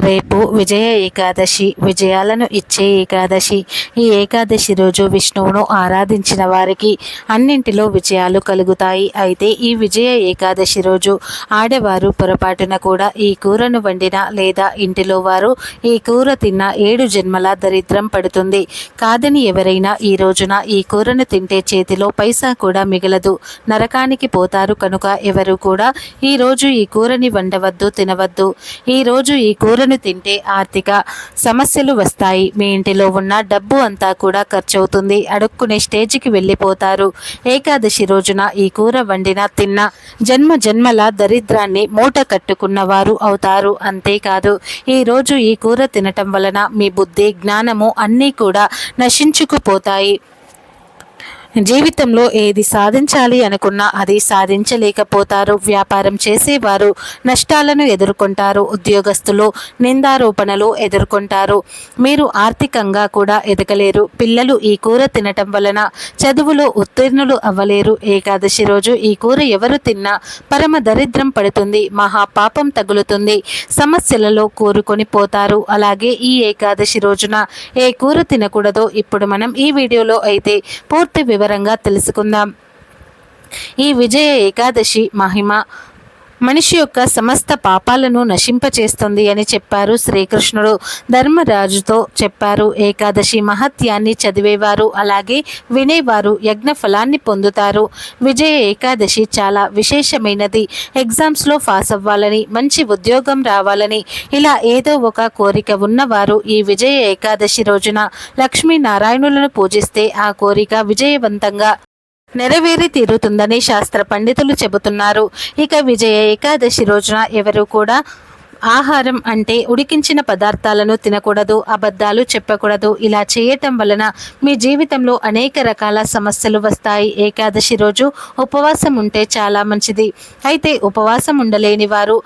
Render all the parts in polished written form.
రేపు విజయ ఏకాదశి, విజయాలను ఇచ్చే ఏకాదశి. ఈ ఏకాదశి రోజు విష్ణువును ఆరాధించిన వారికి అన్నింటిలో విజయాలు కలుగుతాయి. అయితే ఈ విజయ ఏకాదశి రోజు ఆడవారు పొరపాటున కూడా ఈ కూరను వండిన లేదా ఇంటిలో వారు ఈ కూర తిన్న 7 జన్మల దరిద్రం పడుతుంది. కాదని ఎవరైనా ఈ రోజున ఈ కూరను తింటే చేతిలో పైసా కూడా మిగలదు, నరకానికి పోతారు. కనుక ఎవరు కూడా ఈ రోజు ఈ కూరని వండవద్దు, తినవద్దు. ఈ రోజు ఈ కూరను తింటే ఆర్థిక సమస్యలు వస్తాయి. మీ ఇంటిలో ఉన్న డబ్బు అంతా కూడా ఖర్చవుతుంది. అడుక్కునే స్టేజ్కి వెళ్ళిపోతారు. ఏకాదశి రోజున ఈ కూర వండిన తిన్న జన్మ జన్మల దరిద్రాన్ని మూట కట్టుకున్న వారు అవుతారు. అంతేకాదు, ఈరోజు ఈ కూర తినటం వలన మీ బుద్ధి, జ్ఞానము అన్నీ కూడా నశించుకుపోతాయి. జీవితంలో ఏది సాధించాలి అనుకున్నా అది సాధించలేకపోతారు. వ్యాపారం చేసేవారు నష్టాలను ఎదుర్కొంటారు. ఉద్యోగస్తులు నిందారోపణలు ఎదుర్కొంటారు. మీరు ఆర్థికంగా కూడా ఎదగలేరు. పిల్లలు ఈ కూర తినటం వలన చదువులో ఉత్తీర్ణులు అవ్వలేరు. ఏకాదశి రోజు ఈ కూర ఎవరు తిన్నా పరమ దరిద్రం పడుతుంది, మహాపాపం తగులుతుంది, సమస్యలలో కూరుకొని పోతారు. అలాగే ఈ ఏకాదశి రోజున ఏ కూర తినకూడదో ఇప్పుడు మనం ఈ వీడియోలో అయితే పూర్తి వివరంగా తెలుసుకుందాం. ఈ విజయ ఏకాదశి మహిమ మనిషి యొక్క సమస్త పాపాలను నశింపచేస్తుంది అని చెప్పారు శ్రీకృష్ణుడు. ధర్మరాజుతో చెప్పారు, ఏకాదశి మహత్యాన్ని చదివేవారు అలాగే వినేవారు యజ్ఞ ఫలాన్ని పొందుతారు. విజయ ఏకాదశి చాలా విశేషమైనది. ఎగ్జామ్స్లో పాస్ అవ్వాలని, మంచి ఉద్యోగం రావాలని, ఇలా ఏదో ఒక కోరిక ఉన్నవారు ఈ విజయ ఏకాదశి రోజున లక్ష్మీనారాయణులను పూజిస్తే ఆ కోరిక విజయవంతంగా నెరవేరి తీరుతుందని శాస్త్ర పండితులు చెబుతున్నారు. ఇక విజయ ఏకాదశి రోజున ఎవరు కూడా ఆహారం అంటే ఉడికించిన పదార్థాలను తినకూడదు, అబద్ధాలు చెప్పకూడదు. ఇలా చేయటం వలన మీ జీవితంలో అనేక రకాల సమస్యలు వస్తాయి. ఏకాదశి రోజు ఉపవాసం ఉంటే చాలా మంచిది. అయితే ఉపవాసం ఉండలేని వారు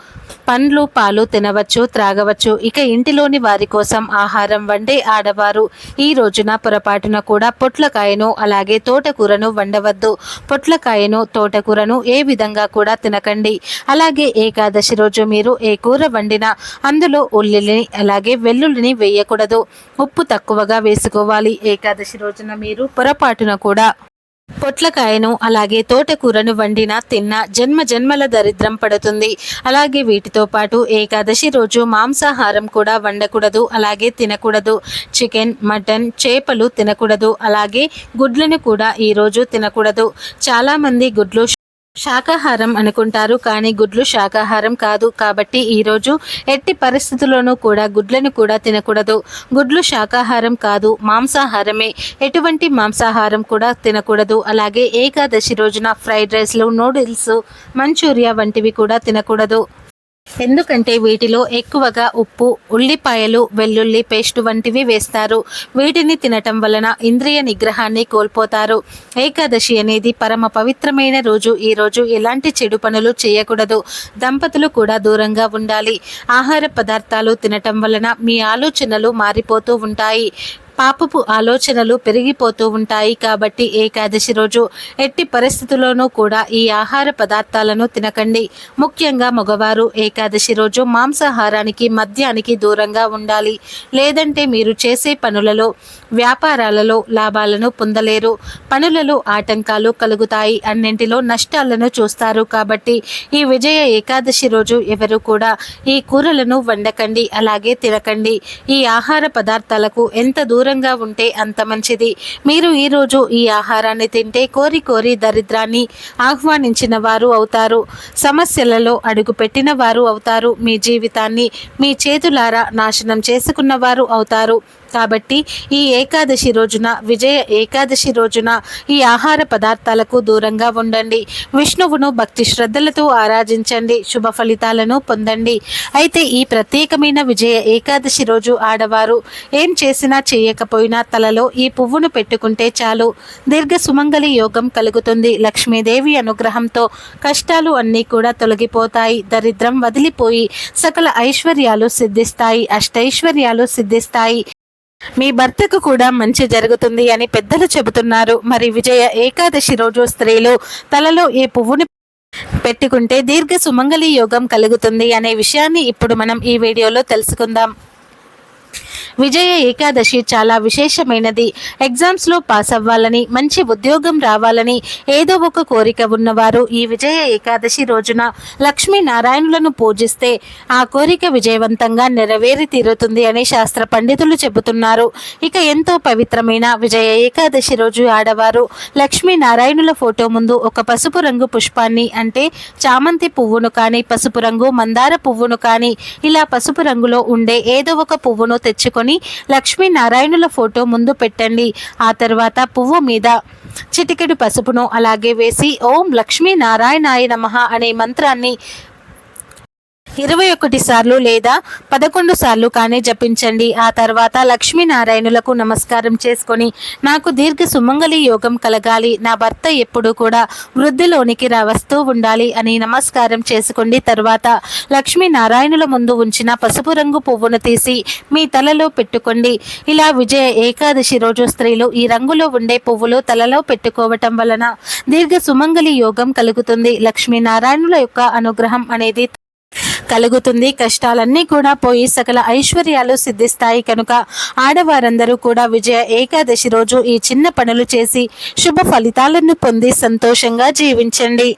పండ్లు, పాలు తినవచ్చు, త్రాగవచ్చు. ఇక ఇంటిలోని వారి కోసం ఆహారం వండే ఆడవారు ఈ రోజున పొరపాటున కూడా పొట్లకాయను అలాగే తోటకూరను వండవద్దు. పొట్లకాయను, తోటకూరను ఏ విధంగా కూడా తినకండి. అలాగే ఏకాదశి రోజు మీరు ఏ కూర వండినా అందులో ఉల్లిని అలాగే వెల్లుల్లిని వేయకూడదు. ఉప్పు తక్కువగా వేసుకోవాలి. ఏకాదశి రోజున మీరు పొరపాటున కూడా పొట్లకాయను అలాగే తోటకూరను వండిన తిన్న జన్మ జన్మల దరిద్రం పడుతుంది. అలాగే వీటితో పాటు ఏకాదశి రోజు మాంసాహారం కూడా వండకూడదు, అలాగే తినకూడదు. చికెన్, మటన్, చేపలు తినకూడదు. అలాగే గుడ్లను కూడా ఈరోజు తినకూడదు. చాలామంది గుడ్లు శాకాహారం అనుకుంటారు, కానీ గుడ్లు శాకాహారం కాదు. కాబట్టి ఈరోజు ఎట్టి పరిస్థితుల్లోనూ కూడా గుడ్లను కూడా తినకూడదు. గుడ్లు శాకాహారం కాదు, మాంసాహారమే. ఎటువంటి మాంసాహారం కూడా తినకూడదు. అలాగే ఏకాదశి రోజున ఫ్రైడ్ రైస్లు, నూడిల్స్, మంచూరియా వంటివి కూడా తినకూడదు. ఎందుకంటే వీటిలో ఎక్కువగా ఉప్పు, ఉల్లిపాయలు, వెల్లుల్లి పేస్ట్ వంటివి వేస్తారు. వీటిని తినటం వలన ఇంద్రియ నిగ్రహాన్ని కోల్పోతారు. ఏకాదశి అనేది పరమ పవిత్రమైన రోజు. ఈ రోజు ఎలాంటి చెడు పనులు చేయకూడదు. దంపతులు కూడా దూరంగా ఉండాలి. ఆహార పదార్థాలు తినటం వలన మీ ఆలోచనలు మారిపోతూ ఉంటాయి. పాపపు ఆలోచనలు పెరిగిపోతూ ఉంటాయి. కాబట్టి ఏకాదశి రోజు ఎట్టి పరిస్థితుల్లోనూ కూడా ఈ ఆహార పదార్థాలను తినకండి. ముఖ్యంగా మగవారు ఏకాదశి రోజు మాంసాహారానికి, మద్యానికి దూరంగా ఉండాలి. లేదంటే మీరు చేసే పనులలో, వ్యాపారాలలో లాభాలను పొందలేరు. పనులలో ఆటంకాలు కలుగుతాయి. అన్నింటిలో నష్టాలను చూస్తారు. కాబట్టి ఈ విజయ ఏకాదశి రోజు ఎవరు కూడా ఈ కూరలను వండకండి, అలాగే తినకండి. ఈ ఆహార పదార్థాలకు ఎంత దూరంగా ఉంటే అంత మంచిది. మీరు ఈరోజు ఈ ఆహారాన్ని తింటే కోరి కోరి దరిద్రాన్ని ఆహ్వానించిన వారు అవుతారు. సమస్యలలో అడుగు పెట్టిన వారు అవుతారు. మీ జీవితాన్ని మీ చేతులారా నాశనం చేసుకున్న వారు అవుతారు. కాబట్టి ఈ ఏకాదశి రోజున, విజయ ఏకాదశి రోజున ఈ ఆహార పదార్థాలకు దూరంగా ఉండండి. విష్ణువును భక్తి శ్రద్ధలతో ఆరాధించండి. శుభ ఫలితాలను పొందండి. అయితే ఈ ప్రత్యేకమైన విజయ ఏకాదశి రోజు ఆడవారు ఏం చేసినా చేయకపోయినా తలలో ఈ పువ్వును పెట్టుకుంటే చాలు, దీర్ఘ సుమంగళి యోగం కలుగుతుంది. లక్ష్మీదేవి అనుగ్రహంతో కష్టాలు అన్నీ కూడా తొలగిపోతాయి. దరిద్రం వదిలిపోయి సకల ఐశ్వర్యాలు సిద్ధిస్తాయి, అష్టైశ్వర్యాలు సిద్ధిస్తాయి. మీ భర్తకు కూడా మంచి జరుగుతుంది అని పెద్దలు చెబుతున్నారు. మరి విజయ ఏకాదశి రోజు స్త్రీలు తలలో ఈ పువ్వుని పెట్టుకుంటే దీర్ఘ సుమంగళి యోగం కలుగుతుంది అనే విషయాన్ని ఇప్పుడు మనం ఈ వీడియోలో తెలుసుకుందాం. విజయ ఏకాదశి చాలా విశేషమైనది. ఎగ్జామ్స్లో పాస్ అవ్వాలని, మంచి ఉద్యోగం రావాలని ఏదో ఒక కోరిక ఉన్నవారు ఈ విజయ ఏకాదశి రోజున లక్ష్మీనారాయణులను పూజిస్తే ఆ కోరిక విజయవంతంగా నెరవేరి తీరుతుంది అని శాస్త్ర పండితులు చెబుతున్నారు. ఇక ఎంతో పవిత్రమైన విజయ ఏకాదశి రోజు ఆడవారు లక్ష్మీనారాయణుల ఫోటో ముందు ఒక పసుపు రంగు పుష్పాన్ని అంటే చామంతి పువ్వును కానీ, పసుపు రంగు మందార పువ్వును కానీ, ఇలా పసుపు రంగులో ఉండే ఏదో ఒక పువ్వును తెచ్చుకొని లక్ష్మీనారాయణుల ఫోటో ముందు పెట్టండి. ఆ తర్వాత పువ్వు మీద చిటికెడు పసుపును అలాగే వేసి ఓం లక్ష్మీనారాయణాయ నమః అనే మంత్రాన్ని 21 సార్లు లేదా 11 సార్లు కానీ జపించండి. ఆ తర్వాత లక్ష్మీనారాయణులకు నమస్కారం చేసుకొని నాకు దీర్ఘ సుమంగళి యోగం కలగాలి, నా భర్త ఎప్పుడు కూడా వృద్ధిలోనికి వస్తూ ఉండాలి అని నమస్కారం చేసుకోండి. తర్వాత లక్ష్మీనారాయణుల ముందు ఉంచిన పసుపు రంగు పువ్వును తీసి మీ తలలో పెట్టుకోండి. ఇలా విజయ ఏకాదశి రోజు స్త్రీలు ఈ రంగులో ఉండే పువ్వులు తలలో పెట్టుకోవటం వలన దీర్ఘ సుమంగళి యోగం కలుగుతుంది. లక్ష్మీనారాయణుల యొక్క అనుగ్రహం అనేది కలుగుతుంది. కష్టాలన్నీ కూడా పోయి సకల ఐశ్వర్యాలు సిద్ధిస్తాయి. కనుక ఆడవారందరూ కూడా విజయ ఏకాదశి రోజు ఈ చిన్న పనులు చేసి శుభ ఫలితాలను పొంది సంతోషంగా జీవించండి.